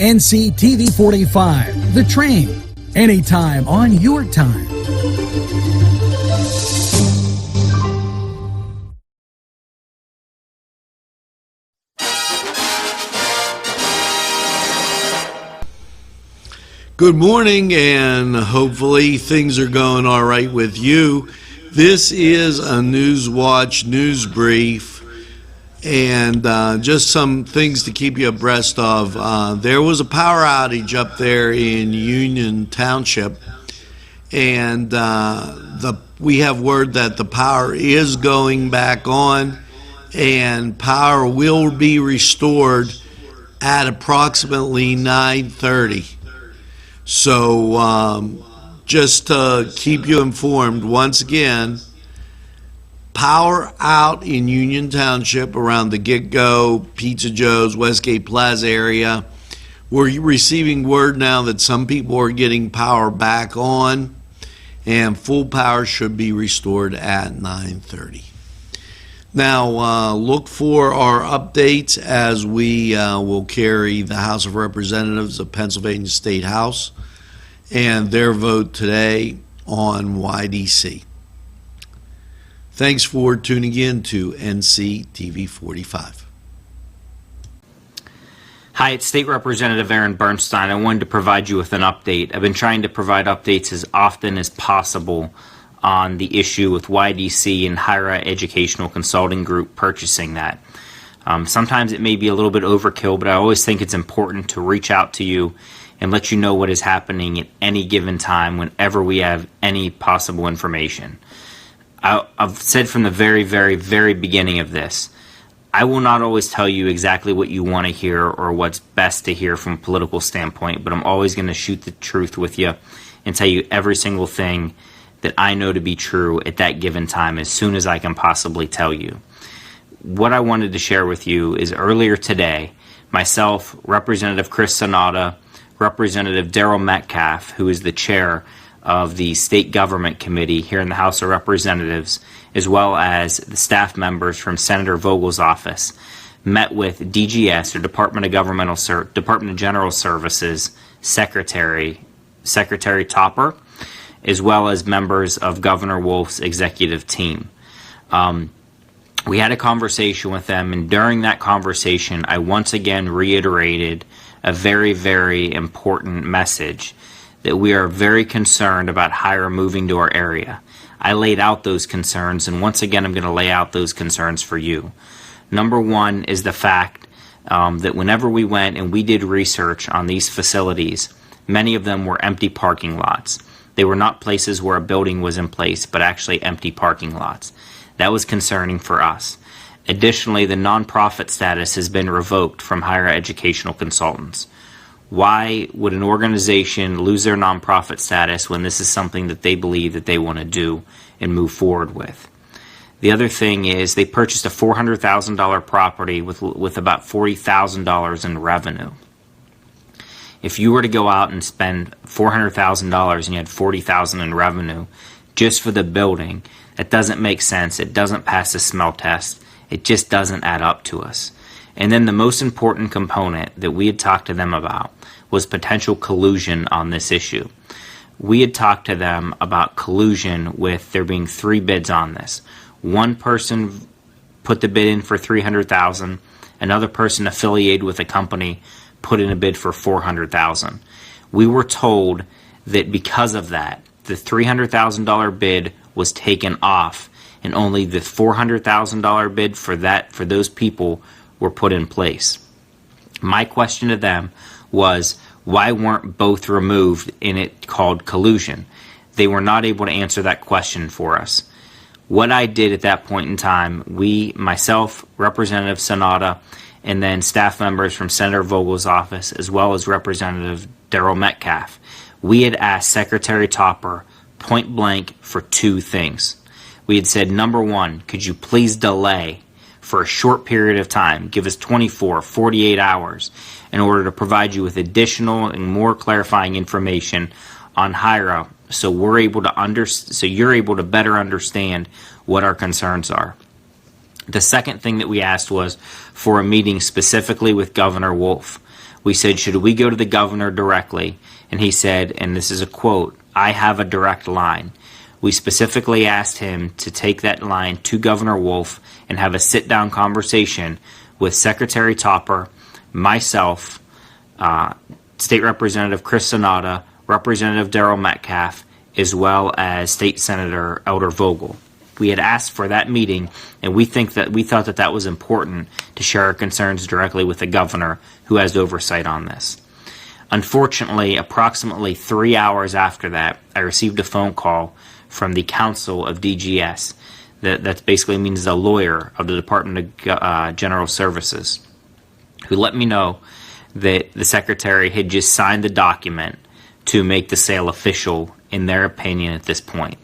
NCTV45, The Train, anytime on your time. Good morning, and hopefully things are going all right with you. This is a NewsWatch news brief, and just some things to keep you abreast of. There was a power outage up there in Union Township, and we have word that the power is going back on, and power will be restored at approximately 9:30. So just to keep you informed, once again, power out in Union Township around the Get-Go, Pizza Joe's, Westgate Plaza area. We're receiving word now that some people are getting power back on, and full power should be restored at 9:30. Now, look for our updates as we will carry the House of Representatives of Pennsylvania State House and their vote today on YDC. Thanks for tuning in to NCTV45. Hi, it's State Representative Aaron Bernstein. I wanted to provide you with an update. I've been trying to provide updates as often as possible on the issue with YDC and Higher Educational Consulting Group purchasing that. Sometimes it may be a little bit overkill, but I always think it's important to reach out to you and let you know what is happening at any given time whenever we have any possible information. I've said from the very, very, very beginning of this, I will not always tell you exactly what you want to hear or what's best to hear from a political standpoint, but I'm always going to shoot the truth with you and tell you every single thing that I know to be true at that given time as soon as I can possibly tell you. What I wanted to share with you is earlier today, myself, Representative Chris Sonata, Representative Daryl Metcalf, who is the chair of the State Government Committee here in the House of Representatives, as well as the staff members from Senator Vogel's office, met with DGS, or Department of General Services Secretary Topper, as well as members of Governor Wolf's executive team. We had a conversation with them, and during that conversation, I once again reiterated a very, very important message that we are very concerned about higher moving to our area. I laid out those concerns, and once again, I'm going to lay out those concerns for you. Number one is the fact that whenever we went and we did research on these facilities, many of them were empty parking lots. They were not places where a building was in place, but actually empty parking lots. That was concerning for us. Additionally, the nonprofit status has been revoked from Higher Educational Consultants. Why would an organization lose their nonprofit status when this is something that they believe that they want to do and move forward with? The other thing is they purchased a $400,000 property with about $40,000 in revenue. If you were to go out and spend $400,000 and you had $40,000 in revenue just for the building, that doesn't make sense. It doesn't pass the smell test. It just doesn't add up to us. And then the most important component that we had talked to them about was potential collusion on this issue. We had talked to them about collusion with there being 3 bids on this. One person put the bid in for $300,000. Another person affiliated with a company put in a bid for $400,000. We were told that because of that, the $300,000 bid was taken off, and only the $400,000 bid for those people were put in place. My question to them was, why weren't both removed in it called collusion? They were not able to answer that question for us. What I did at that point in time, myself, Representative Sonata, and then staff members from Senator Vogel's office, as well as Representative Daryl Metcalf, we had asked Secretary Topper point blank for 2 things. We had said, number one, could you please delay for a short period of time, give us 24, 48 hours, in order to provide you with additional and more clarifying information on HIRA, so you're able to better understand what our concerns are. The second thing that we asked was for a meeting specifically with Governor Wolf. We said, should we go to the governor directly? And he said, and this is a quote, "I have a direct line." We specifically asked him to take that line to Governor Wolf and have a sit-down conversation with Secretary Topper, myself, State Representative Chris Sonata, Representative Darrell Metcalf, as well as State Senator Elder Vogel. We had asked for that meeting, and we thought that that was important to share our concerns directly with the governor, who has oversight on this. Unfortunately, approximately 3 hours after that, I received a phone call from the counsel of DGS. That basically means the lawyer of the Department of General Services, who let me know that the secretary had just signed the document to make the sale official, in their opinion, at this point.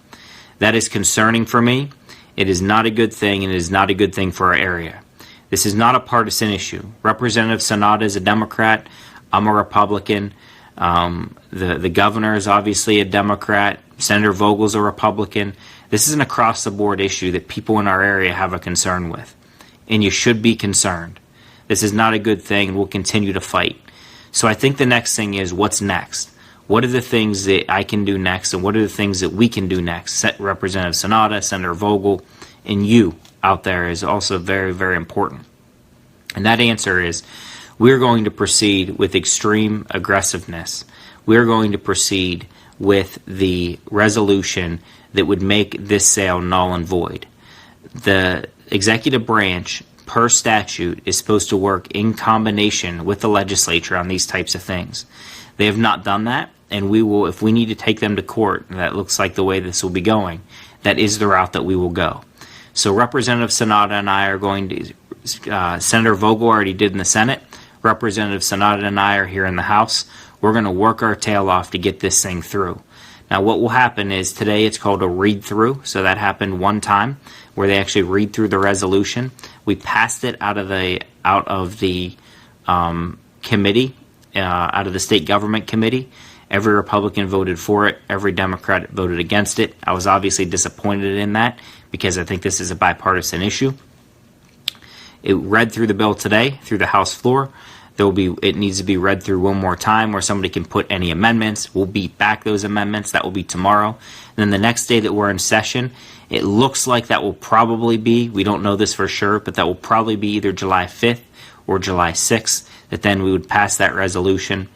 That is concerning for me. It is not a good thing, and it is not a good thing for our area. This is not a partisan issue. Representative Sonata is a Democrat. I'm a Republican. The governor is obviously a Democrat. Senator Vogel's a Republican. This is an across-the-board issue that people in our area have a concern with, and you should be concerned. This is not a good thing, and we'll continue to fight. So I think the next thing is, what's next? What are the things that I can do next, and what are the things that we can do next? Representative Sonata, Senator Vogel, and you out there is also very, very important. And that answer is, we're going to proceed with extreme aggressiveness. We're going to proceed with the resolution that would make this sale null and void. The executive branch, per statute, is supposed to work in combination with the legislature on these types of things. They have not done that, and we will, if we need to take them to court, and that looks like the way this will be going, that is the route that we will go. So Representative Sonata and I are going to, Senator Vogel already did in the Senate, Representative Sonata and I are here in the House. We're going to work our tail off to get this thing through. Now what will happen is, today it's called a read-through, so that happened one time, where they actually read through the resolution. We passed it out of the committee, out of the state government committee. Every Republican voted for it. Every Democrat voted against it. I was obviously disappointed in that, because I think this is a bipartisan issue. It read through the bill today, through the House floor. It needs to be read through one more time, where somebody can put any amendments. We'll beat back those amendments. That will be tomorrow. And then the next day that we're in session, it looks like that will probably be, we don't know this for sure, but that will probably be either July 5th or July 6th, that then we would pass that resolution.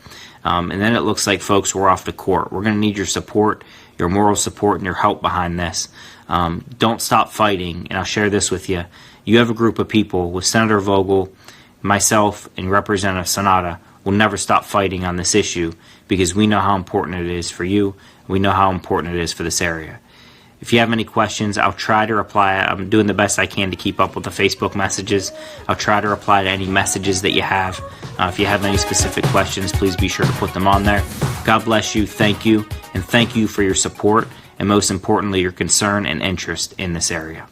And then it looks like, folks, we're off to court. We're going to need your support, your moral support, and your help behind this. Don't stop fighting, and I'll share this with you. You have a group of people with Senator Vogel, myself, and Representative Sonata will never stop fighting on this issue, because we know how important it is for you. We know how important it is for this area. If you have any questions, I'll try to reply. I'm doing the best I can to keep up with the Facebook messages. I'll try to reply to any messages that you have. If you have any specific questions, please be sure to put them on there. God bless you, and thank you for your support, and most importantly, your concern and interest in this area.